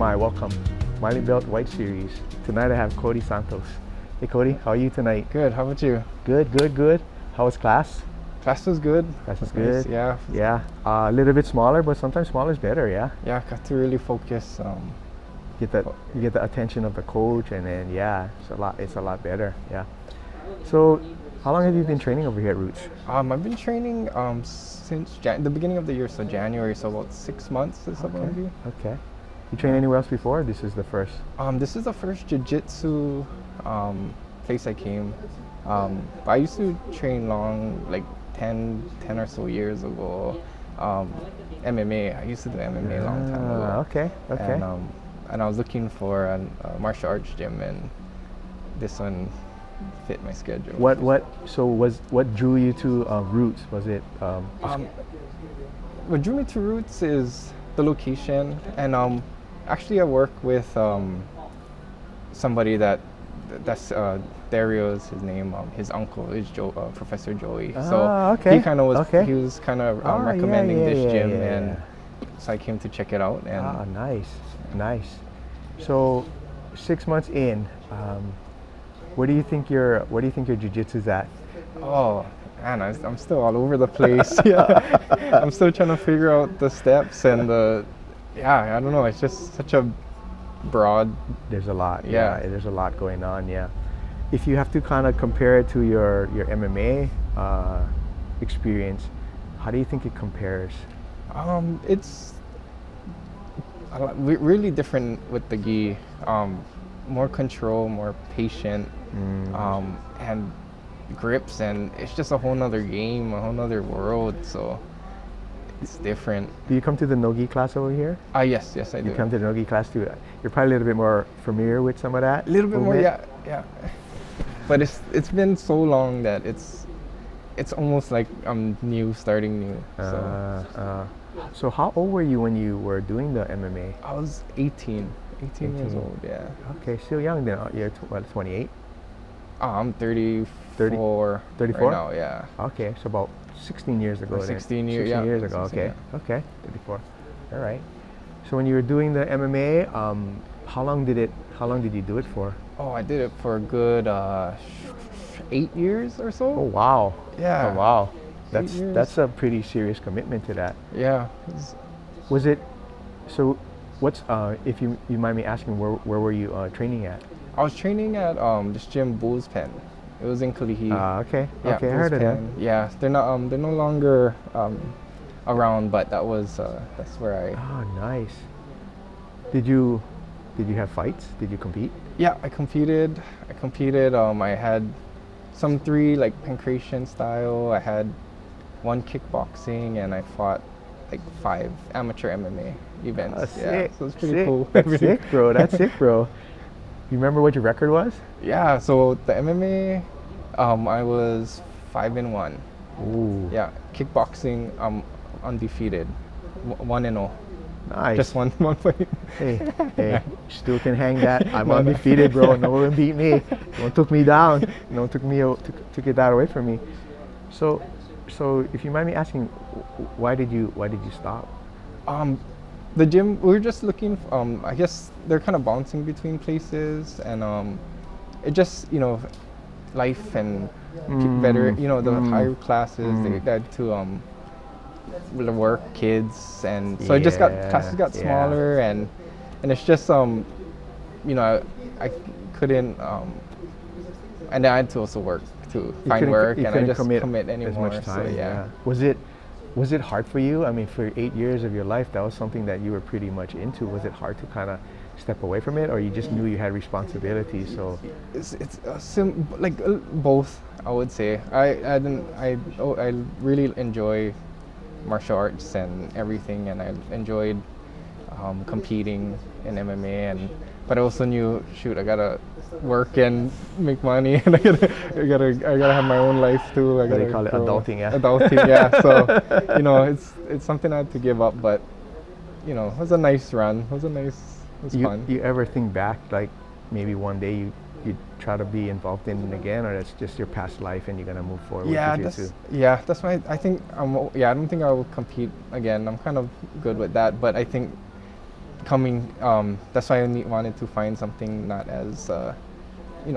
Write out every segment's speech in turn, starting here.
my welcome Miley Belt White Series. Tonight I have Cody Santos. Hey Cody, how are you tonight? Good, how about you? Good. How was class? Class was good. Class was good. Nice, yeah. Yeah. A little bit smaller, but sometimes smaller is better. Yeah. Yeah, got to really focus. You get the attention of the coach, and then it's a lot better. Yeah. So, how long have you been training over here at Roots? I've been training since the beginning of the year, so January, so about 6 months or something. Okay. You trained anywhere else before? Or this is the first? This is the first jiu-jitsu place I came. I used to train long, like 10 or so years ago. MMA. I used to do MMA a long time ago. Okay. And I was looking for a martial arts gym, and this one fit my schedule. What drew you to Roots? Was it? What drew me to Roots is the location, and actually I work with somebody that's Dario's his name. His uncle is Professor Joey. He kind of was recommending this gym, and so I came to check it out. And nice. So 6 months in, where do you think your jiu-jitsu's at? Oh man, I'm still all over the place. Yeah, I'm still trying to figure out the steps and I don't know. It's just such a broad. There's a lot. Yeah, there's a lot going on. Yeah. If you have to kind of compare it to your MMA experience, how do you think it compares? It's really different with the gi. More control, more patient, and grips, and it's just a whole nother game, a whole nother world. So it's different. Do you come to the no-gi class over here? Yes, I do. You come to the no-gi class too. You're probably a little bit more familiar with some of that. A little bit more, yeah. But it's been so long that it's almost like I'm starting new. So how old were you when you were doing the MMA? I was 18 years old, yeah. Okay, still young then. You're 28? I'm 34 right now, yeah. Okay, so about 16 years ago. 16 years ago, okay. Yeah. Okay, 34. All right. So when you were doing the MMA, how long did you do it for? Oh, I did it for a good 8 years or so. Oh, wow. Yeah. Oh, wow. That's a pretty serious commitment to that. Yeah. Was it, so what's, if you mind me asking, where were you training at? I was training at this gym, Bull's Pen. It was in Kalihi. Okay. Yeah, okay, I heard of them. Yeah, they're no longer around, but that's where I. Oh, nice. Did you have fights? Did you compete? Yeah, I competed. I had some 3 like pancration style. I had 1 kickboxing, and I fought like 5 amateur MMA events. Sick. So it's pretty cool. That's sick, bro. That's sick, bro. You remember what your record was? Yeah, so the MMA, I was 5-1. Ooh. Yeah, kickboxing, undefeated, 1-0. Nice. Just one fight. Hey, still can hang that. I'm undefeated, bro. No one beat me. No one took me down. No one took it that away from me. So if you mind me asking, why did you stop? The gym, we were just looking. I guess they're kind of bouncing between places, and it just life and better. The higher classes they had to work, kids, and so it just classes got smaller, and it's just I couldn't, and I had to also work to find work, and I just commit anymore. As much time. So, yeah. Was it hard for you? I mean, for 8 years of your life, that was something that you were pretty much into. Was it hard to kind of step away from it, or you just knew you had responsibilities? So it's both, I would say. I really enjoy martial arts and everything, and I enjoyed competing in MMA, but I also knew, I gotta work and make money, and I gotta have my own life too. They call it adulting, yeah. Adulting, yeah. So it's something I had to give up, but it was a nice run. It was fun. You ever think back, like maybe one day you try to be involved in it again, or that's just your past life and you're gonna move forward with jiu-jitsu? That's why I think I don't think I will compete again. I'm kind of good with that, but I think coming. That's why wanted to find something not as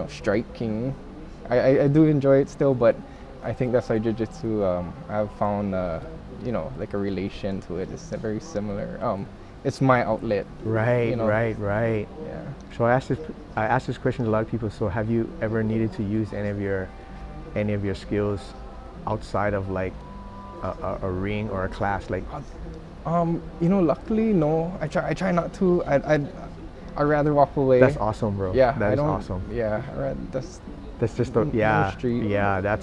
striking. I do enjoy it still, but I think that's why jiu-jitsu, I've found, like a relation to it. It's very similar. It's my outlet. Right, right. Yeah. So I asked this question to a lot of people. So have you ever needed to use any of your skills outside of like a ring or a class? Like, luckily, no. I try not to. I'd rather walk away. that's awesome, bro. Yeah, that is awesome. Yeah, That's just the street. yeah.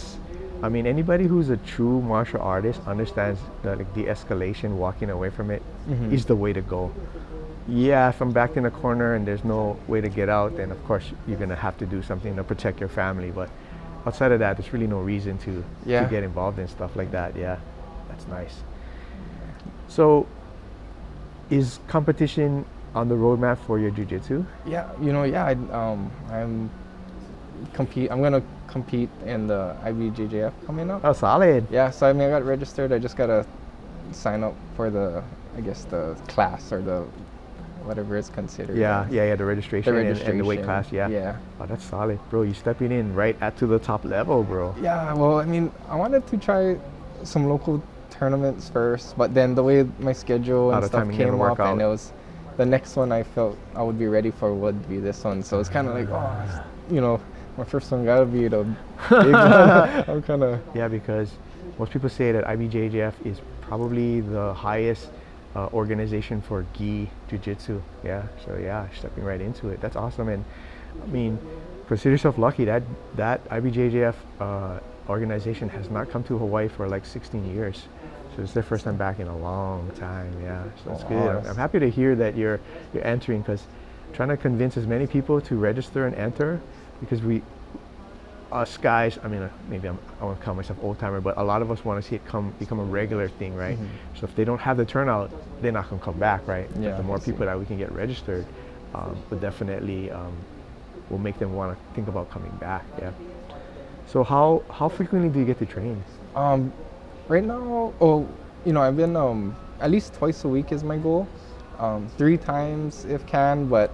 I mean, anybody who's a true martial artist understands that like de-escalation, walking away from it, is the way to go. Yeah, if I'm backed in a corner and there's no way to get out, then of course you're gonna have to do something to protect your family. But outside of that, there's really no reason to get involved in stuff like that. Yeah, that's nice. So, is competition on the roadmap for your jiu-jitsu? Yeah, I'm gonna compete in the IBJJF coming up. Oh, solid. Yeah, so I got registered. I just gotta sign up for the class or the whatever it's considered. Yeah, the registration, and the weight class. Yeah. Oh, that's solid, bro. You stepping in right to the top level, bro. Yeah, well, I mean, I wanted to try some local tournaments first, but then the way my schedule and stuff came up, and it was the next one I felt I would be ready for would be this one. So it's kind of like, my first one gotta be the big one. I'm kind of because most people say that IBJJF is probably the highest organization for gi jiu-jitsu. Yeah, so stepping right into it. That's awesome. And I mean, consider yourself lucky that IBJJF organization has not come to Hawaii for like 16 years. So it's their first time back in a long time. Yeah, so that's good. I'm happy to hear that you're entering, because trying to convince as many people to register and enter, because us guys, I mean, maybe I won't call myself old timer, but a lot of us want to see it become a regular thing, right? So if they don't have the turnout, they're not gonna come back, right? Yeah, but the more people that we can get registered, would definitely will make them want to think about coming back. Yeah. So how frequently do you get to train? Right now, I've been at least twice a week is my goal. 3 times if can, but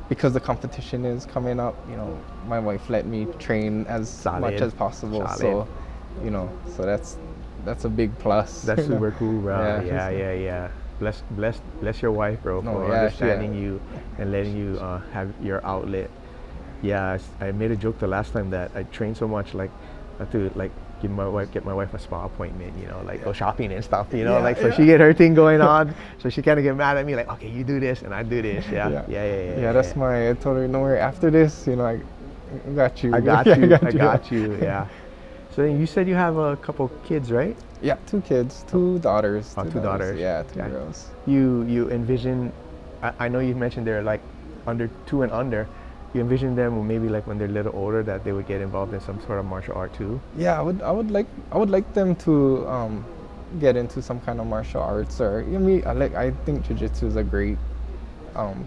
because the competition is coming up, my wife let me train as much as possible. Solid. So, so that's a big plus. That's super cool, bro. Yeah. Yeah. Bless your wife, bro, for understanding you and letting you have your outlet. Yeah, I made a joke the last time that I trained so much, like I had to like get my wife a spa appointment, go shopping and stuff, so she get her thing going on, so she kind of get mad at me, like, okay, you do this and I do this. Yeah. That's I told her, no worry, after this, I got you. I got you. Yeah. So then you said you have a couple kids, right? Yeah, 2 kids, 2 daughters. Two daughters. Yeah, 2 girls. You envision, I know you mentioned they're like under 2 and under. You envision them maybe like when they're a little older that they would get involved in some sort of martial art too? Yeah, I would like them to get into some kind of martial arts, or I think jiu-jitsu is a great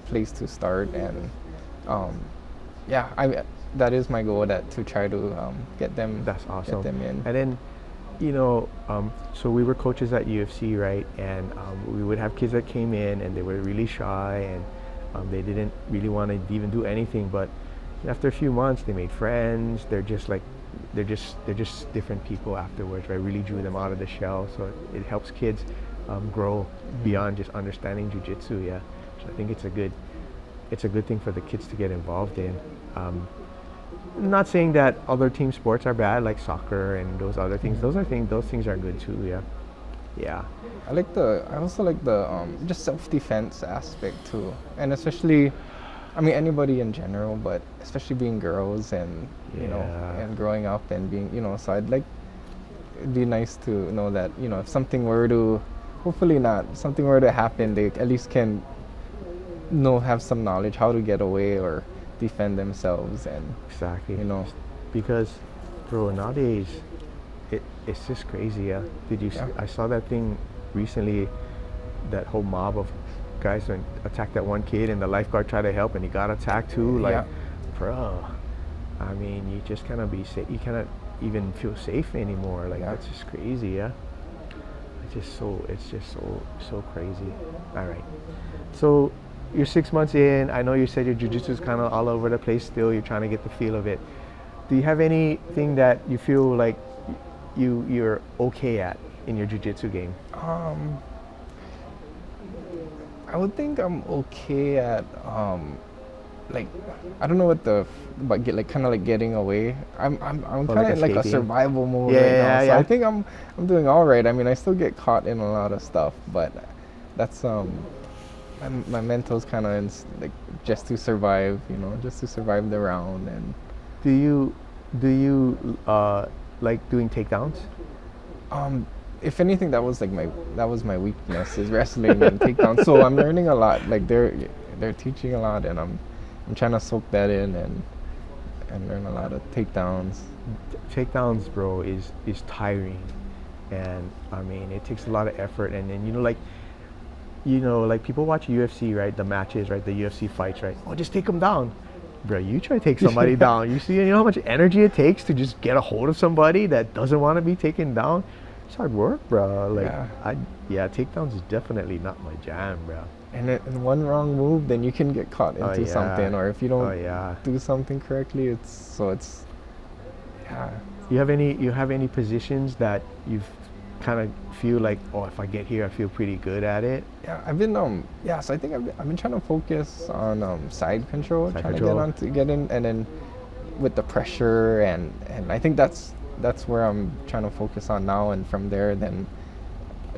place to start, and that is my goal, to try to get them. That's awesome. Get them in. And then so we were coaches at UFC, right? And we would have kids that came in and they were really shy, and they didn't really want to even do anything, but after a few months they made friends. They're just different people afterwards, right? Really drew them out of the shell. So it helps kids grow beyond just understanding jiu-jitsu. Yeah, so I think it's a good thing for the kids to get involved in. I'm not saying that other team sports are bad, like soccer and those other things. Those things are good too. Yeah. I also like the just self-defense aspect too, and especially, anybody in general, but especially being girls and and growing up and being so it'd be nice to know that if something were to, hopefully not, something were to happen, they at least can have some knowledge how to get away or defend themselves. And exactly, because bro, nowadays it's just crazy. Yeah. Did you? I saw that thing recently. That whole mob of guys who attacked that one kid, and the lifeguard tried to help, and he got attacked too. Bro. I mean, you just cannot be safe. You cannot even feel safe anymore. That's just crazy. Yeah. it's just so crazy. All right. So you're 6 months in. I know you said your jiu-jitsu is kind of all over the place still. You're trying to get the feel of it. Do you have anything that you feel like you're okay at in your jiu-jitsu game? I would think I'm okay at like I don't know what but kind of like getting away. I'm kind of like in like a escaping. survival mode Yeah, right now. yeah, So yeah. I think I'm doing all right. I mean, I still get caught in a lot of stuff, but that's my mental's kind of like just to survive, just to survive the round. And Do you like doing takedowns? if anything, that was my weakness is wrestling and takedown. So I'm learning a lot. Like they're teaching a lot, and I'm trying to soak that in and learn a lot of takedowns. Takedowns, bro, is tiring, and I mean it takes a lot of effort. And then like people watch UFC, right? The matches, right? The UFC fights, right? Oh, just take them down. Bro, you try to take somebody down. You know how much energy it takes to just get a hold of somebody that doesn't want to be taken down? It's hard work, bro. Like, takedowns is definitely not my jam, bro. And one wrong move, then you can get caught into something, or if you don't do something correctly, it's. You have any positions that you've kind of feel like, oh, if I get here, I feel pretty good at it? Yeah, I've been so I think I've been trying to focus on side control, to get in, and then with the pressure and I think that's where I'm trying to focus on now, and from there then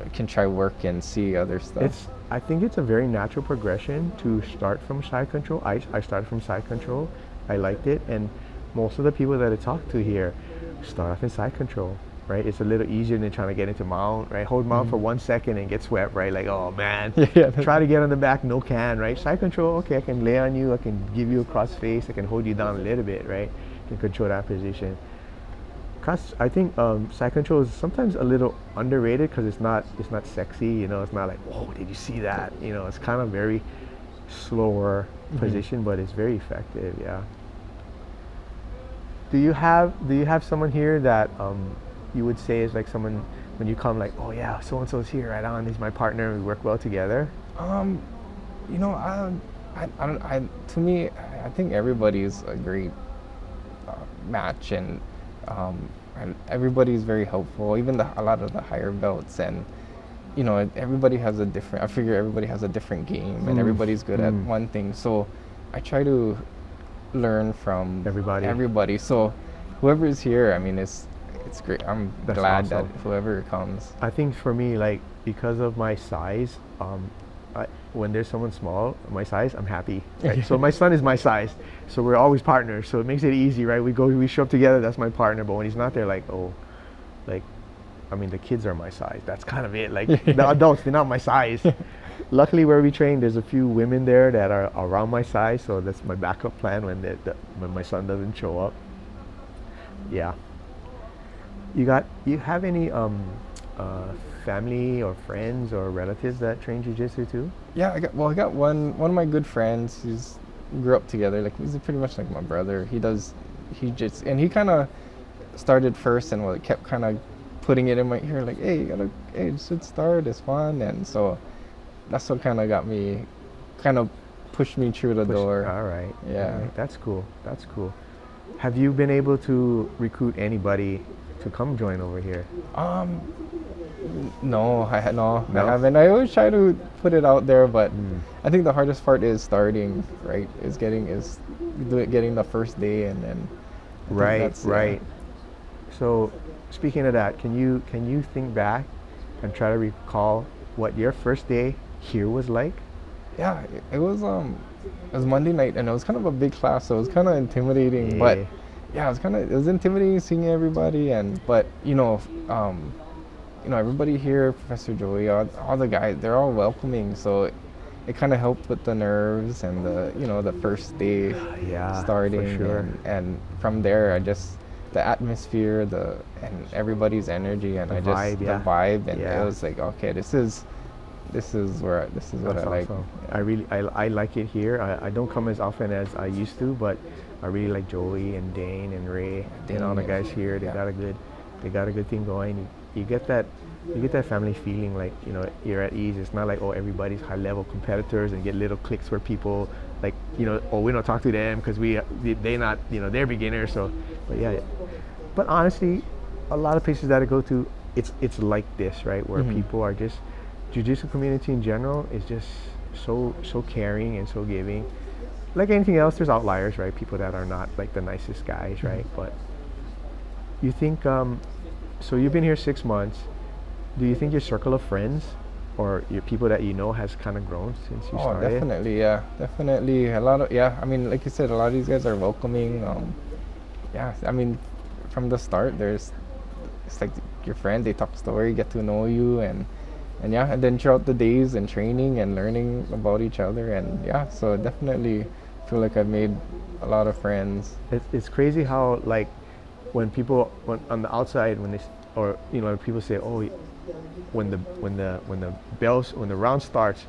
I can try work and see other stuff. I think it's a very natural progression to start from side control. I started from side control. I liked it, and most of the people that I talk to here start off in side control. Right, it's a little easier than trying to get into mount. Right, hold mount for 1 second and get swept. Right, like, oh man. Try to get on the back, no can. Right, side control. Okay, I can lay on you. I can give you a cross face. I can hold you down a little bit. Right, I can control that position. I think side control is sometimes a little underrated because it's not sexy. It's not like, whoa, did you see that? It's kind of very slower position, but it's very effective. Yeah. Do you have someone here that you would say is like someone when you come, like, oh yeah, so and so's here, right on, he's my partner, we work well together? To me, I think everybody's a great match, and everybody's very helpful. Even a lot of the higher belts, and everybody has a different. I figure everybody has a different game, and everybody's good at one thing. So I try to learn from everybody. So whoever is here, I mean, it's great. I'm glad that whoever comes. I think for me, like, because of my size, when there's someone small, my size, I'm happy. Right? So my son is my size, so we're always partners. So it makes it easy, right? We show up together. That's my partner. But when he's not there, like, I mean, the kids are my size. That's kind of it. Like the adults, they're not my size. Luckily, where we train, there's a few women there that are around my size. So that's my backup plan when my son doesn't show up. Yeah. You have any family or friends or relatives that train jiu-jitsu too? Yeah, I got one of my good friends. We grew up together. Like, he's pretty much like my brother. He kind of started first and kept kind of putting it in my ear, like, hey, you should start. It's fun, and so that's what kind of got me, kind of pushed me through the door. All right. Yeah. All right. That's cool. Have you been able to recruit anybody to come join over here? No, I haven't. I always try to put it out there, but I think the hardest part is starting, right? Getting the first day, and then right. So speaking of that, can you think back and try to recall what your first day here was like? Yeah, it was Monday night, and it was kind of a big class, so it was kind of intimidating. But yeah, it was intimidating seeing everybody, but everybody here, Professor Joey, all the guys, they're all welcoming, so it kind of helped with the nerves and the first day starting. For sure. And from there, the atmosphere, and everybody's energy, and the vibe, and it was like, okay, this is what I like. Awesome. I like it here. I don't come as often as I used to, but I really like Joey and Dane and Ray and all the guys here. They got a good thing going. you get that family feeling, like, you know, you're at ease. It's not like, oh, everybody's high level competitors and get little cliques where people like, you know, oh, we don't talk to them because they not, you know, they're beginners. So, but yeah, but honestly, a lot of places that I go to, it's like this, right, where people are just, jiu-jitsu community in general is just so caring and so giving. Like anything else, there's outliers, right? People that are not like the nicest guys, right? But you think, so you've been here 6 months. Do you think your circle of friends or your people that you know has kind of grown since you started? Oh, definitely, yeah, definitely. A lot of, yeah. I mean, like you said, a lot of these guys are welcoming. Yeah, I mean, from the start, it's like your friend. They talk story, get to know you, and yeah, and then throughout the days and training and learning about each other, and yeah, so definitely feel like I've made a lot of friends. It's crazy how, like, when on the outside, when they, or, you know, people say, oh, when the round starts,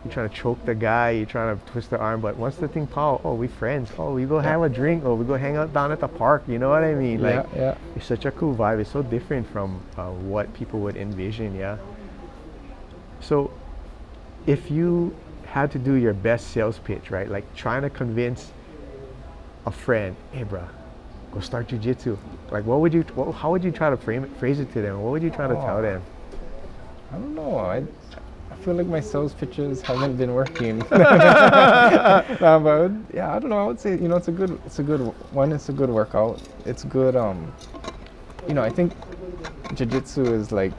you're trying to choke the guy, you're trying to twist the arm, but once the thing pow, oh, we friends, oh, we go have a drink, oh, we go hang out down at the park, you know what I mean? Like, yeah. It's such a cool vibe. It's so different from what people would envision, yeah. So, if you had to do your best sales pitch, right, like trying to convince a friend, hey, bro, go start jiu-jitsu. Like, how would you try to phrase it to them? What would you try to tell them? I don't know. I feel like my sales pitches haven't been working. But yeah, I don't know. I would say, you know, it's a good one. It's a good workout. It's good. You know, I think jiu-jitsu is like,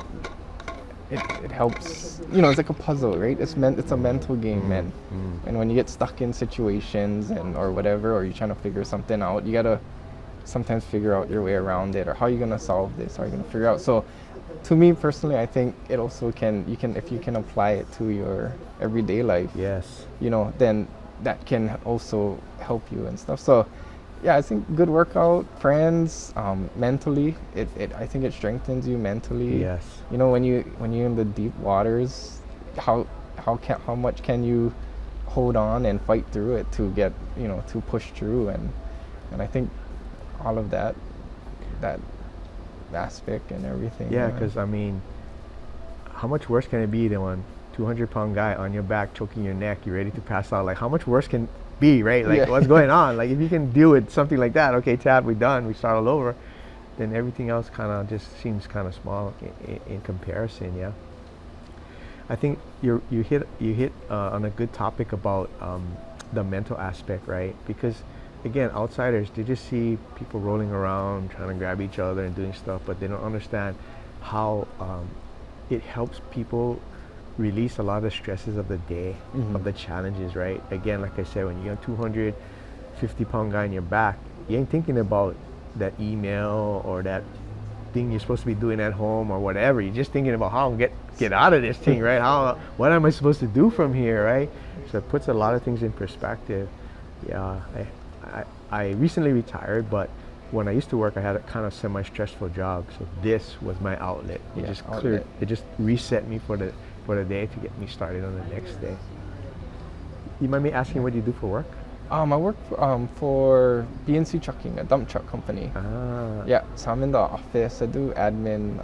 it helps. You know, it's like a puzzle, right? It's a mental game, and when you get stuck in situations or whatever, or you're trying to figure something out, you gotta sometimes figure out your way around it, or how are you gonna solve this, how are you gonna figure out. So to me personally, I think it also if you can apply it to your everyday life, yes, you know, then that can also help you and stuff. So yeah, I think good workout, friends, mentally, I think it strengthens you mentally. Yes. You know, when you're in the deep waters, how much can you hold on and fight through it to get, you know, to push through, and I think all of that aspect and everything. Yeah, because I mean, how much worse can it be than when 200-pound guy on your back choking your neck, you're ready to pass out? Like, how much worse can be, right? Like, what's going on? Like, if you can deal with something like that, okay, tap, we're done, we start all over, then everything else kind of just seems kind of small in comparison. Yeah, I think you hit on a good topic about the mental aspect, right? Because again, outsiders, they just see people rolling around trying to grab each other and doing stuff, but they don't understand how it helps people release a lot of the stresses of the day, of the challenges, right? Again, like I said, when you got a 250-pound guy on your back, you ain't thinking about that email or that thing you're supposed to be doing at home or whatever. You're just thinking about how I'm get out of this thing, right? What am I supposed to do from here, right? So it puts a lot of things in perspective. Yeah, I recently retired, but when I used to work, I had a kind of semi-stressful job. So this was my outlet. It just cleared. It just reset me for the day to get me started on the next day. You mind me asking what you do for work? I work for BNC Trucking, a dump truck company. Yeah, so I'm in the office. I do admin,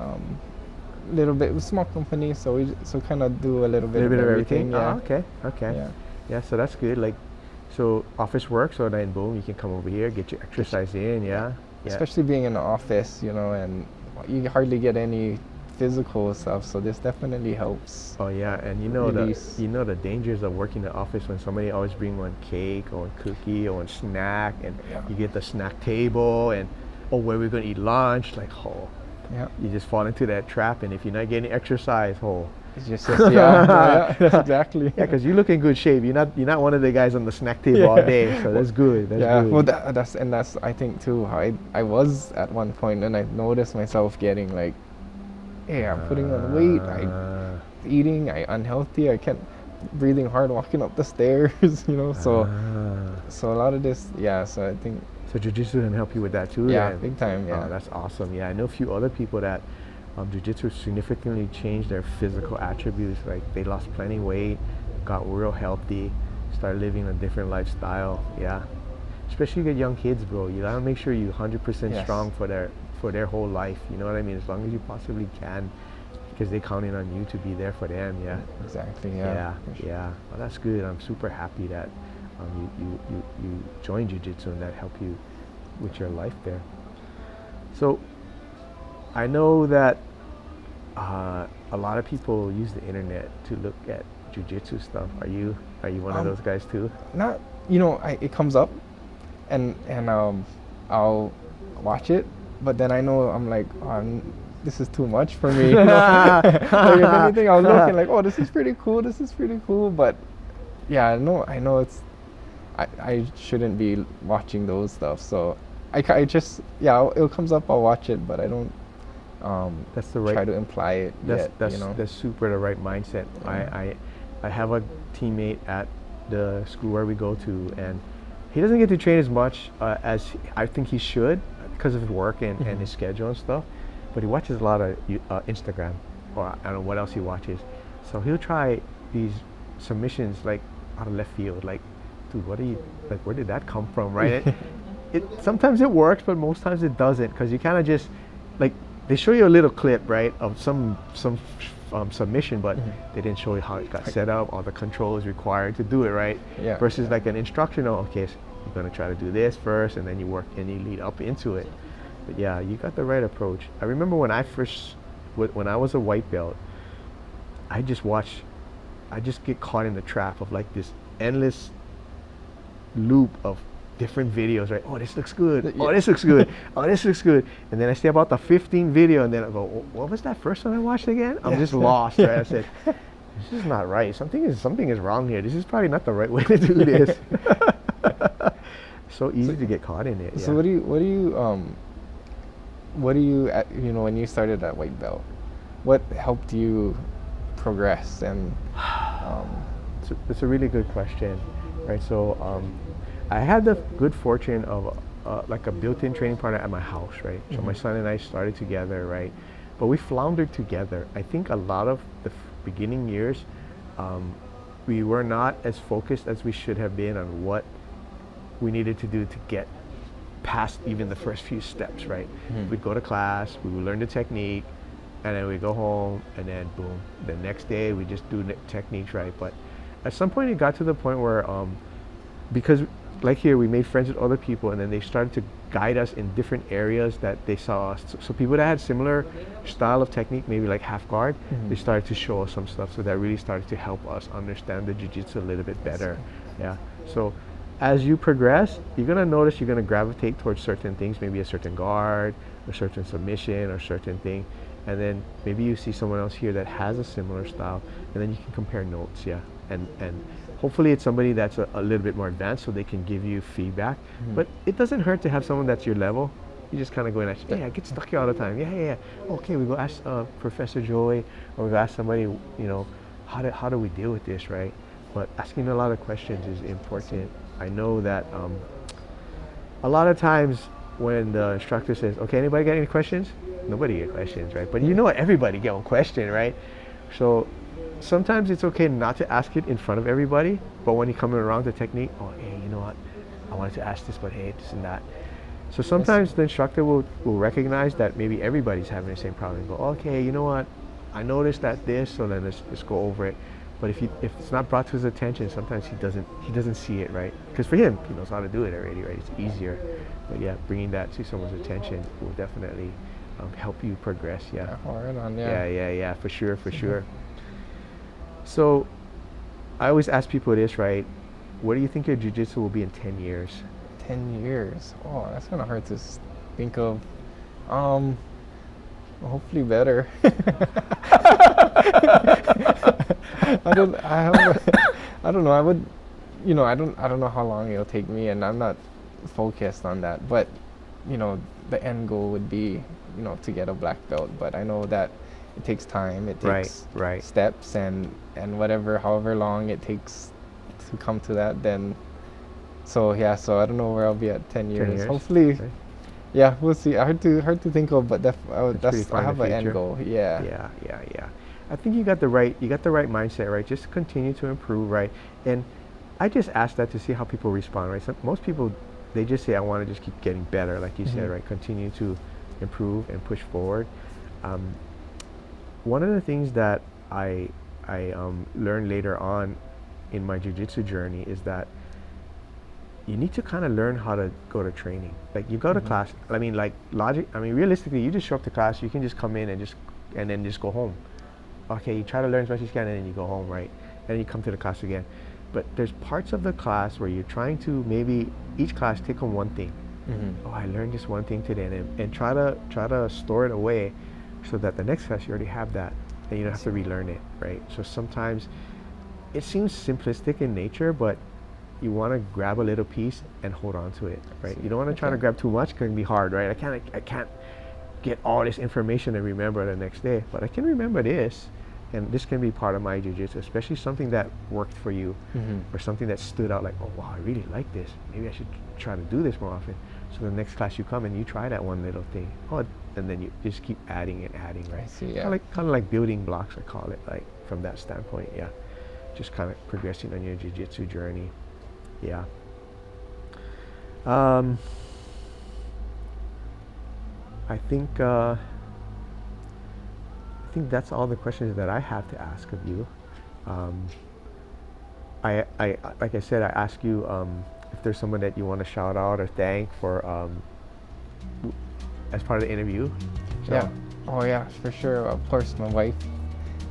little bit. It's a small company, so we kind of do a little bit of everything. Yeah. Okay. Yeah, so that's good. Like, so office work. So then boom, you can come over here, get your exercise in. Yeah. Especially being in the office, you know, and you hardly get any physical stuff, so this definitely helps. Oh yeah, and you know the dangers of working in the office when somebody always bring one cake or one cookie or one snack, and you get the snack table, and where we're gonna eat lunch, like you just fall into that trap, and if you're not getting exercise, it's just that's exactly. Yeah, because you look in good shape. You're not one of the guys on the snack table all day, so that's good. That's good. Well, that's I think too how I was at one point, and I noticed myself getting like, hey, I'm putting on weight, I'm eating, I'm unhealthy, I can't, breathing hard walking up the stairs, you know, so a lot of this, so I think. So jiu-jitsu can help you with that too? Yeah, big time, yeah. Oh, that's awesome. Yeah, I know a few other people that jiu-jitsu significantly changed their physical attributes, like they lost plenty weight, got real healthy, started living a different lifestyle, yeah. Especially with young kids, bro. You gotta make sure you're 100% strong for for their whole life. You know what I mean? As long as you possibly can, because they're counting on you to be there for them. Yeah. Exactly. Yeah. Yeah. Yeah. Well, that's good. I'm super happy that you joined jiu-jitsu and that helped you with your life there. So I know that a lot of people use the internet to look at jiu-jitsu stuff. Are you one of those guys too? Not, it comes up, and I'll watch it, but then I know I'm like, this is too much for me. Like, if anything, I was looking like, oh, this is pretty cool, but yeah, I know I shouldn't be watching those stuff. So I just, it comes up, I'll watch it, but I don't that's the right, try to imply it that's super the right mindset. I have a teammate at the school where we go to, and he doesn't get to train as much as I think he should because of his work and his schedule and stuff, but he watches a lot of Instagram, or I don't know what else he watches. So he'll try these submissions like out of left field, like, dude, where did that come from, right? it sometimes it works, but most times it doesn't, because you kind of just, like, they show you a little clip, right, of some submission, but they didn't show you how it got set up, all the controls required to do it, right? Yeah. Versus like an instructional, okay, so you're gonna try to do this first, and then you work and you lead up into it. But yeah, you got the right approach. I remember when I was a white belt, I just get caught in the trap of like this endless loop of different videos, right? Oh, this looks good. Oh, this looks good. Oh, this looks good. And then I see about the 15th video, and then I go, what was that first one I watched again? I'm just lost, right? I said, this is not right. Something is wrong here. This is probably not the right way to do this. So easy to get caught in it. Yeah. So what do you when you started at white belt, what helped you progress? And it's a really good question, right? So I had the good fortune of like a built-in training partner at my house, right? So my son and I started together, right? But we floundered together. I think a lot of the beginning years, we were not as focused as we should have been on what we needed to do to get past even the first few steps, right? We'd go to class, we would learn the technique, and then we go home, and then boom, the next day we just do techniques, right? But at some point it got to the point where, because like here, we made friends with other people, and then they started to guide us in different areas that they saw us. So people that had similar style of technique, maybe like half guard, they started to show us some stuff. So that really started to help us understand the jiu-jitsu a little bit better. Yeah. So as you progress, you're gonna notice you're gonna gravitate towards certain things, maybe a certain guard, a certain submission, or certain thing. And then maybe you see someone else here that has a similar style, and then you can compare notes, yeah. And hopefully it's somebody that's a little bit more advanced, so they can give you feedback. But it doesn't hurt to have someone that's your level. You just kind of go in and say, hey, I get stuck here all the time. Yeah. Okay, we go ask Professor Joey, or we go ask somebody, how do we deal with this, right? But asking a lot of questions is important. I know that a lot of times when the instructor says, okay, anybody got any questions? Nobody get questions, right? But everybody get one question, right? So sometimes it's okay not to ask it in front of everybody, but when you're coming around the technique, oh, hey, you know what? I wanted to ask this, but hey, this and that. So sometimes the instructor will recognize that maybe everybody's having the same problem and go, okay, you know what? I noticed that this, so then let's go over it. But if it's not brought to his attention, sometimes he doesn't see it, right? Because for him, he knows how to do it already, right? It's easier. But yeah, bringing that to someone's attention will definitely help you progress. Yeah. Right on. Yeah. Yeah. For sure. So I always ask people this, right? What do you think your jiu-jitsu will be in 10 years? 10 years. Oh, that's kind of hard to think of. Hopefully better. I don't know. I would, I don't know how long it'll take me, and I'm not focused on that. But, the end goal would be, to get a black belt. But I know that it takes time. It takes steps and however long it takes to come to that. Then, so I don't know where I'll be at 10 years. Hopefully. Okay. Yeah, we'll see. Hard to think of, but I have an end goal. Yeah. I think you got the right mindset, right? Just continue to improve, right? And I just ask that to see how people respond, right? Most people, they just say, I want to just keep getting better, like you said, right? Continue to improve and push forward. One of the things that I learned later on in my jiu-jitsu journey is that you need to kind of learn how to go to training. Like you go to class, I mean, like realistically, you just show up to class, you can just come in and then just go home. Okay, you try to learn as much as you can and then you go home, right? And then you come to the class again. But there's parts of the class where you're trying to maybe each class take on one thing. Oh, I learned this one thing today, and try to store it away so that the next class you already have that and you don't have to relearn it, right? So sometimes it seems simplistic in nature, but you want to grab a little piece and hold on to it, right? You don't want to try to grab too much, 'cause it can be hard, right? I can't get all this information and remember the next day, but I can remember this, and this can be part of my jiu-jitsu, especially something that worked for you, or something that stood out like, oh wow, I really like this. Maybe I should try to do this more often. So the next class you come and you try that one little thing, and then you just keep adding and adding, right? I see, yeah. Kind of like building blocks, I call it, like from that standpoint, yeah. Just kind of progressing on your jiu-jitsu journey, yeah. I think that's all the questions that I have to ask of you. I like I said, I ask you if there's someone that you want to shout out or thank for as part of the interview. So. Yeah. Oh yeah, for sure. Of course, my wife,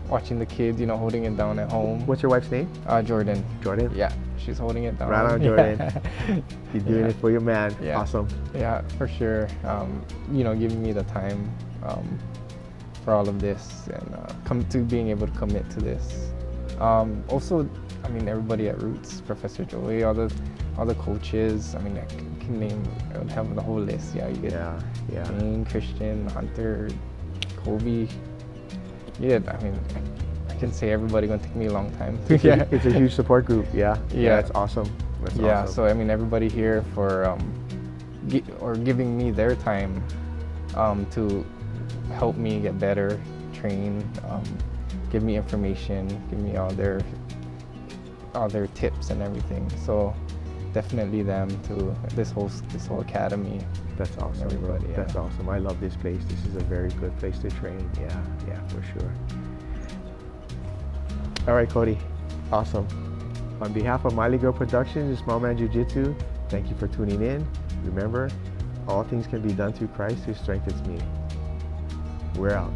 watching the kids, holding it down at home. What's your wife's name? Jordan. Jordan? Yeah, she's holding it down. Right on, Jordan. You're doing it for your man. Yeah. Awesome. Yeah, for sure. Giving me the time for all of this and being able to commit to this. Also, everybody at Roots, Professor Joey, all the coaches. I can name. I would have the whole list. Yeah, you get Jane, Christian, Hunter, Kobe. Yeah, I can say everybody. Gonna take me a long time. It's a huge support group. Yeah, it's awesome. That's awesome. So everybody here for giving me their time to help me get better, train, give me information, give me all their tips and everything. So definitely them to this whole academy. That's awesome, everybody. Bro. Yeah. That's awesome. I love this place. This is a very good place to train. Yeah, for sure. All right, Cody. Awesome. On behalf of Miley Girl Productions and Small Man Jiu-Jitsu, thank you for tuning in. Remember, all things can be done through Christ who strengthens me. We're out.